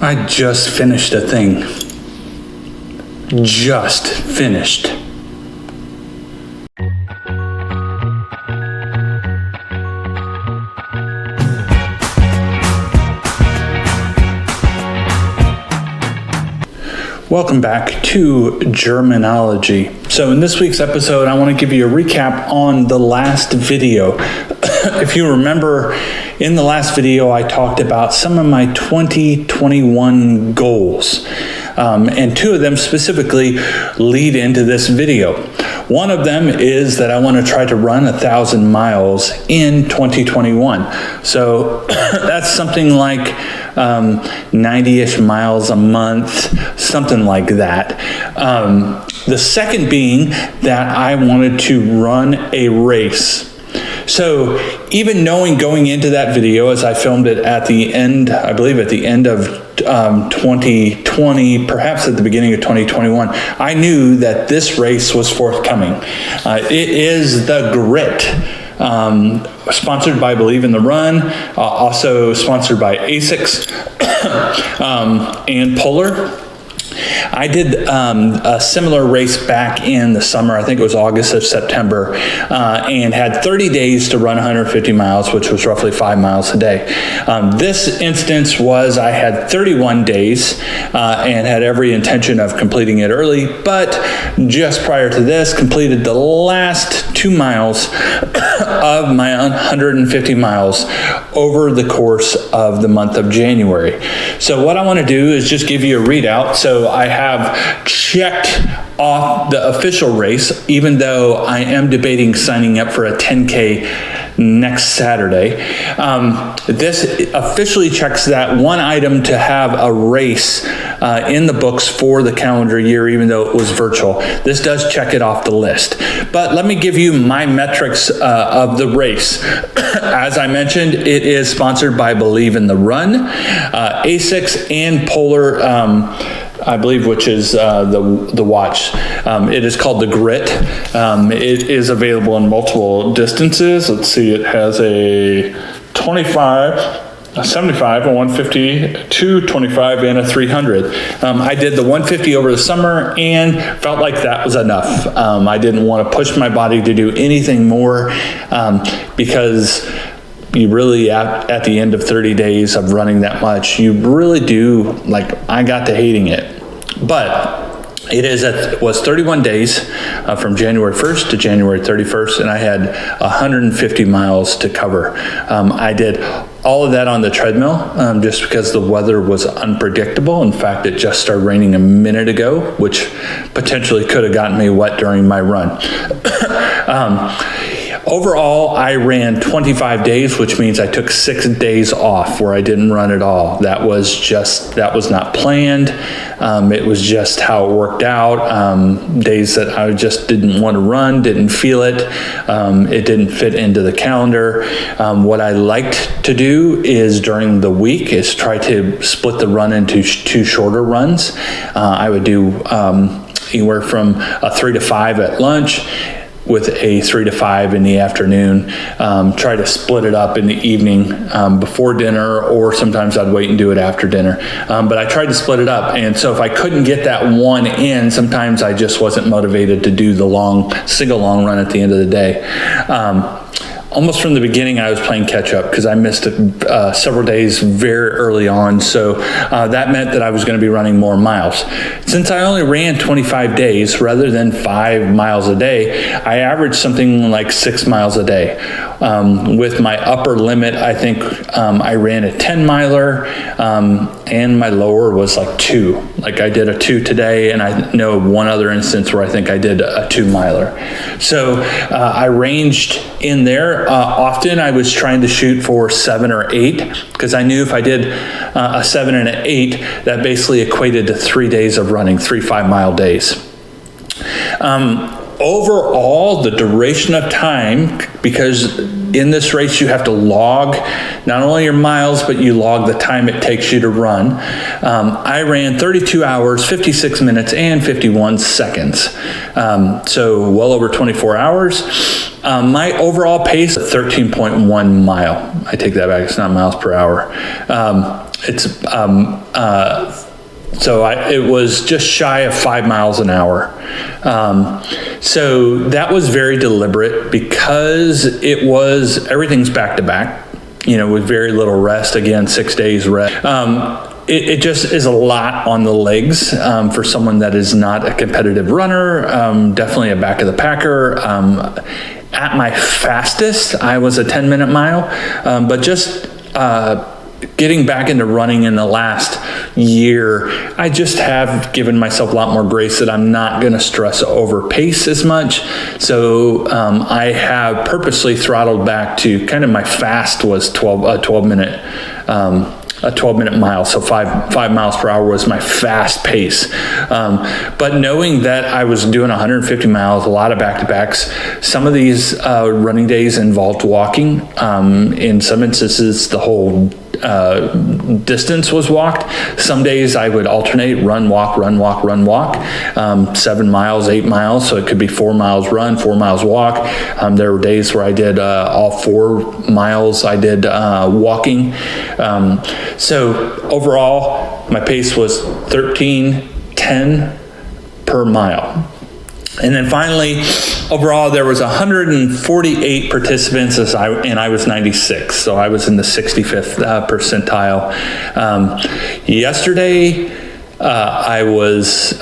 I just finished a thing. Just finished. Welcome back to Jerminology. So in this week's episode, I want to give you a recap on the last video. If you remember, in the last video, I talked about some of my 2021 goals. And two of them specifically lead into this video. One of them is that I want to try to run 1,000 miles in 2021. So that's something like 90-ish miles a month, something like that. The second being that I wanted to run a race. So even knowing going into that video, as I filmed it at the end, I believe at the end of 2020, perhaps at the beginning of 2021, I knew that this race was forthcoming. It is the Grit, sponsored by Believe in the Run, also sponsored by ASICS and Polar. I did a similar race back in the summer, I think it was August or September, and had 30 days to run 150 miles, which was roughly 5 miles a day. This instance was I had 31 days and had every intention of completing it early, but just prior to this, completed the last 2 miles of my 150 miles over the course of the month of January. So what I want to do is just give you a readout. So I have checked off the official race, even though I am debating signing up for a 10K next Saturday. This officially checks that one item to have a race in the books for the calendar year, even though it was virtual. This does check it off the list. But let me give you my metrics of the race. As I mentioned, it is sponsored by Believe in the Run, ASICS, and Polar, I believe, which is the watch. It is called the Grit. It is available in multiple distances. Let's see, it has a 25, a 75, a 150, 225, and a 300. I did the 150 over the summer and felt like that was enough. I didn't want to push my body to do anything more because you really, at the end of 30 days of running that much, you really do, like, I got to hating it. But it was 31 days from January 1st to January 31st, and I had 150 miles to cover. I did all of that on the treadmill just because the weather was unpredictable. In fact, it just started raining a minute ago, which potentially could have gotten me wet during my run. Overall, I ran 25 days, which means I took 6 days off where I didn't run at all. That was not planned. It was just how it worked out. Days that I just didn't want to run, didn't feel it. It didn't fit into the calendar. What I liked to do is during the week is try to split the run into 2 shorter runs. I would do anywhere from a 3 to 5 at lunch, with a 3 to 5 in the afternoon, try to split it up in the evening before dinner, or sometimes I'd wait and do it after dinner. But I tried to split it up. And so if I couldn't get that one in, sometimes I just wasn't motivated to do the single long run at the end of the day. Almost from the beginning, I was playing catch up because I missed several days very early on. So that meant that I was going to be running more miles. Since I only ran 25 days rather than 5 miles a day, I averaged something like 6 miles a day. With my upper limit, I think I ran a 10 miler and my lower was like 2. Like I did a 2 today, and I know one other instance where I think I did a 2 miler. So I ranged in there. Often I was trying to shoot for 7 or 8 because I knew if I did a 7 and an 8, that basically equated to 3 days of running, 3 5-mile days. Overall, the duration of time, because in this race you have to log not only your miles, but you log the time it takes you to run. I ran 32 hours, 56 minutes, and 51 seconds. So well over 24 hours. My overall pace is 13.1 mile. I take that back, it's not miles per hour. it was just shy of 5 miles an hour. So that was very deliberate because everything's back to back, with very little rest. Again, 6 days rest. It just is a lot on the legs for someone that is not a competitive runner, definitely a back of the packer. At my fastest, I was a 10-minute mile, but just getting back into running in the last year, I just have given myself a lot more grace that I'm not going to stress over pace as much. So I have purposely throttled back to kind of my fast was a 12-minute mile, so 5 miles per hour was my fast pace. But knowing that I was doing 150 miles, a lot of back-to-backs, some of these running days involved walking. In some instances, the whole distance was walked. Some days I would alternate run, walk, run, walk, run, walk. 7 miles, 8 miles, so it could be 4 miles run, 4 miles walk. There were days where I did all 4 miles I did walking. So overall, my pace was 13:10 per mile. And then finally, overall, there was 148 participants, and I was 96, so I was in the 65th percentile. Yesterday, I was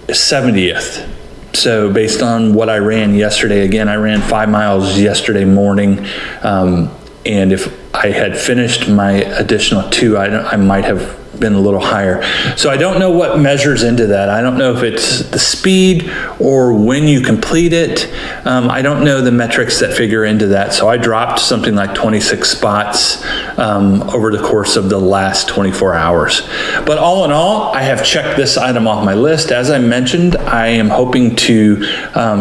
70th. So based on what I ran yesterday, again, I ran 5 miles yesterday morning, and if I had finished my additional 2, I might have been a little higher. So I don't know what measures into that. I don't know if it's the speed or when you complete it. I don't know the metrics that figure into that. So I dropped something like 26 spots over the course of the last 24 hours. But all in all, I have checked this item off my list. As I mentioned, I am hoping to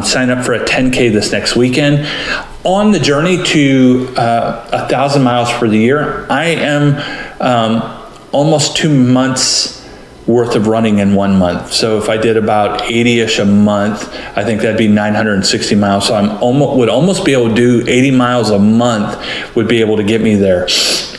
sign up for a 10K this next weekend. On the journey to 1,000 miles for the year, I am almost 2 months worth of running in 1 month. So if I did about 80-ish a month, I think that'd be 960 miles. So would almost be able to do 80 miles a month would be able to get me there.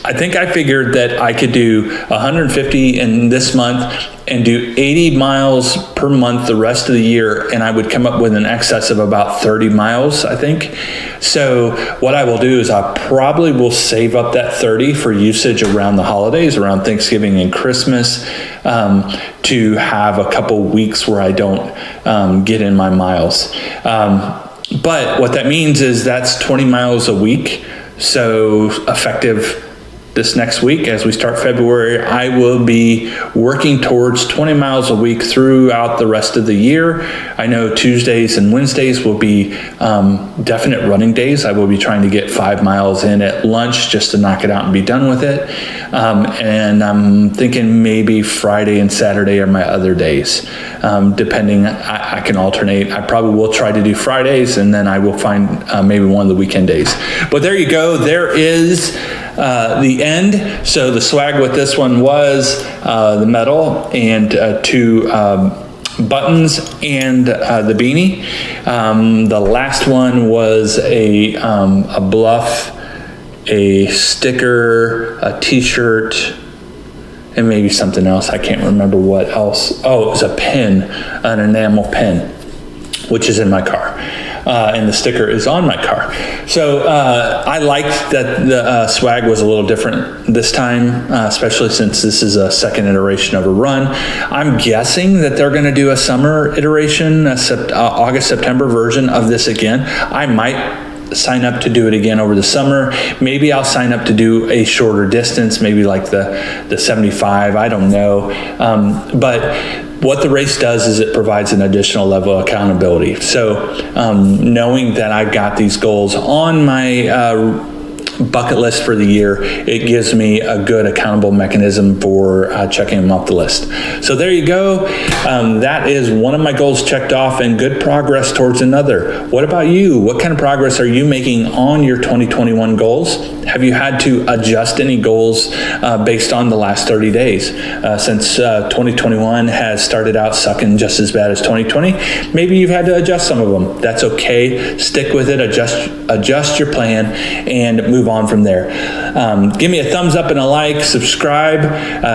I think I figured that I could do 150 in this month and do 80 miles per month the rest of the year, and I would come up with an excess of about 30 miles, I think. So what I will do is I probably will save up that 30 for usage around the holidays, around Thanksgiving and Christmas, to have a couple weeks where I don't get in my miles. But what that means is that's 20 miles a week. So effective this next week, as we start February, I will be working towards 20 miles a week throughout the rest of the year. I know Tuesdays and Wednesdays will be definite running days. I will be trying to get 5 miles in at lunch just to knock it out and be done with it. And I'm thinking maybe Friday and Saturday are my other days. Depending, I can alternate. I probably will try to do Fridays, and then I will find maybe one of the weekend days. But there you go. There is the end. So the swag with this one was the medal and 2 buttons and the beanie. The last one was a bluff, a sticker, a t-shirt, and maybe something else. I can't remember what else. Oh, it was a pin, an enamel pin, which is in my car. And the sticker is on my car. So I liked that the swag was a little different this time, especially since this is a second iteration of a run. I'm guessing that they're going to do a summer iteration, August, September version of this again. I might sign up to do it again over the summer. Maybe I'll sign up to do a shorter distance, maybe like the 75, I don't know. But what the race does is it provides an additional level of accountability. So knowing that I've got these goals on my bucket list for the year, it gives me a good accountable mechanism for checking them off the list. So there you go. That is one of my goals checked off and good progress towards another. What about you? What kind of progress are you making on your 2021 goals? Have you had to adjust any goals based on the last 30 days? Since 2021 has started out sucking just as bad as 2020, maybe you've had to adjust some of them. That's okay. Stick with it, adjust your plan, and move move on from there. Give me a thumbs up and a like, subscribe,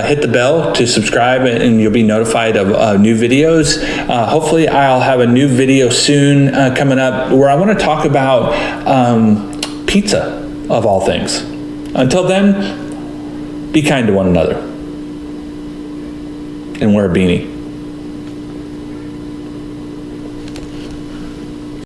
hit the bell to subscribe, and you'll be notified of new videos. Hopefully I'll have a new video soon coming up where I want to talk about pizza, of all things. Until then, be kind to one another and wear a beanie.